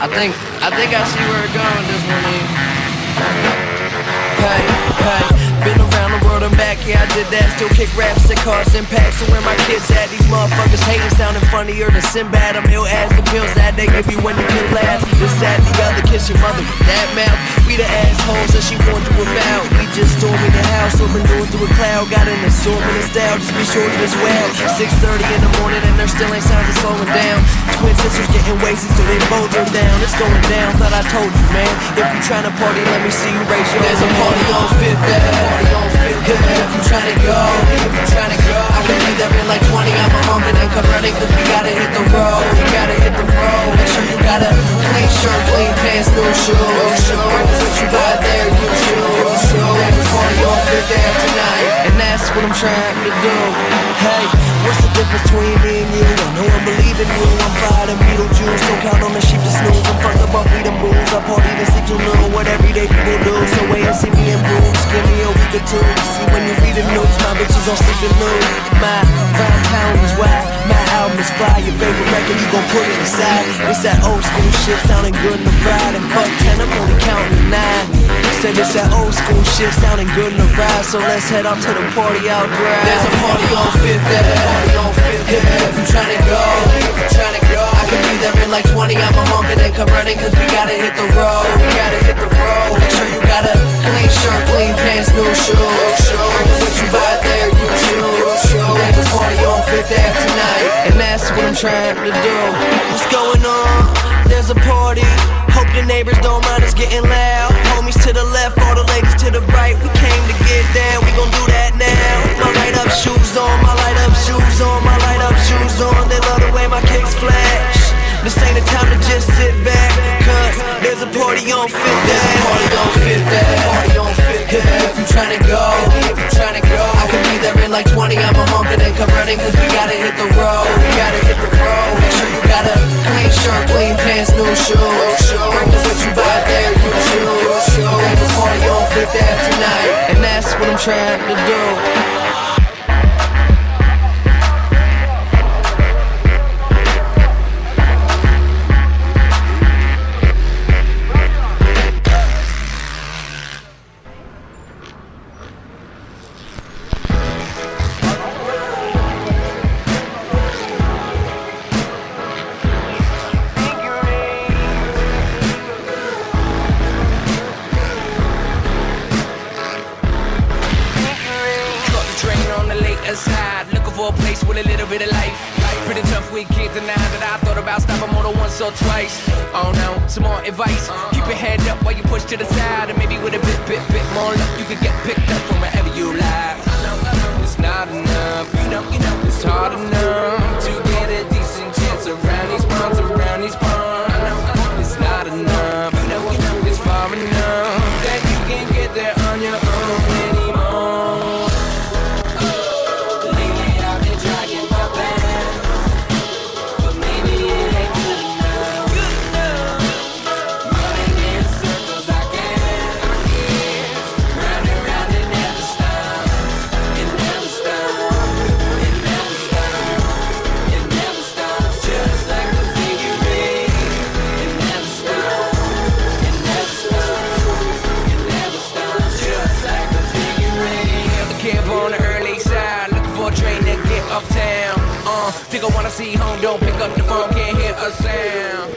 I think I see where it's going, this one is. Hey, been around the world and back, yeah I did that. Still kick raps at cars and packs. So where my kids at, these motherfuckers hating, sounding funnier than Sinbad. I'm ill as the pills that they give you when you kill last. This, that, the other, kiss your mother with that mouth. We the assholes that she warned you about. We just storming the house, open doors through a cloud. Got an assortment of style, just be sure as well. 6:30 in the morning and there still ain't signs of slowing down. Twin sisters getting wasted so they both are down. It's going down, thought I told you, man. If you tryna party, let me see you raise your hand. There's a party on Fifth Ave. If you tryna go, I can be there in like 20. I'm a humping and come running, cause we gotta hit the road. Make sure you got a clean shirt, clean pants, new shoes. What you got there, you choose. There's a party on Fifth Ave tonight, and that's what I'm trying to do. Hey, what's the difference between me and you? I know I believe in you. I'm fired of Beetlejuice, don't count on the sheep to snooze. I'm fucked up on freedom rules. I party to sleep till noon, what everyday people do. So wait and see me in boots, give me a week or two. See when you read the news, my bitches on sleeping mood. My rhyme town is wild, my album is fly. Your favorite record, you gon' put it aside. It's that old school shit, sounding good in the ride. And fuck 10, I'm only counting 9. Said it's that old school shit, sounding good in the ride. So let's head out to the party out drive. There's a party on Fifth Ave. If you tryna go, I can be there in like 20. I'm a humping and come running, cause we gotta hit the road. Make sure you got a clean shirt, clean pants, new shoes. What you buy there, you choose. There's a party on Fifth Ave tonight, and that's what I'm trying to do. What's going on? There's a party. Hope your neighbors don't mind us getting loud. Homies to the left, all the ladies to the right. We came to get down, we gon' do that now. My light up shoes on, my light up shoes on, my light up shoes on. They love the way my kicks flash. This ain't the time to just sit back, cause there's a party on Fifth Ave. Party on Fifth Ave. If you tryna go, I can be there in like 20. I'm a humping and come running, cause we gotta hit the road. Make sure you got a clean shirt, clean pants, new shoes. What you buy there, you choose. There's a party on Fifth Ave tonight, and that's what I'm trying to do. Or twice. Oh no, some more advice. Keep your head up while you push to the side, and maybe with a bit more luck, you could get picked up from wherever you lie. It's not enough, you know, it's hard enough to get a decent chance around these ponds, It's not enough, you know, it's far enough that you can't get there on your own anymore. Lately I've been trying my best, but maybe it ain't good enough. Running in circles I can't, round and round it never stops. It never stops. It never stops. It never stops. Just like the figure eight. It never stops. It never stops. It never stops. Just like the figure eight. The camp on the early side, looking for a train to get uptown. Think I wanna see home, don't pick up the phone, can't hear a sound.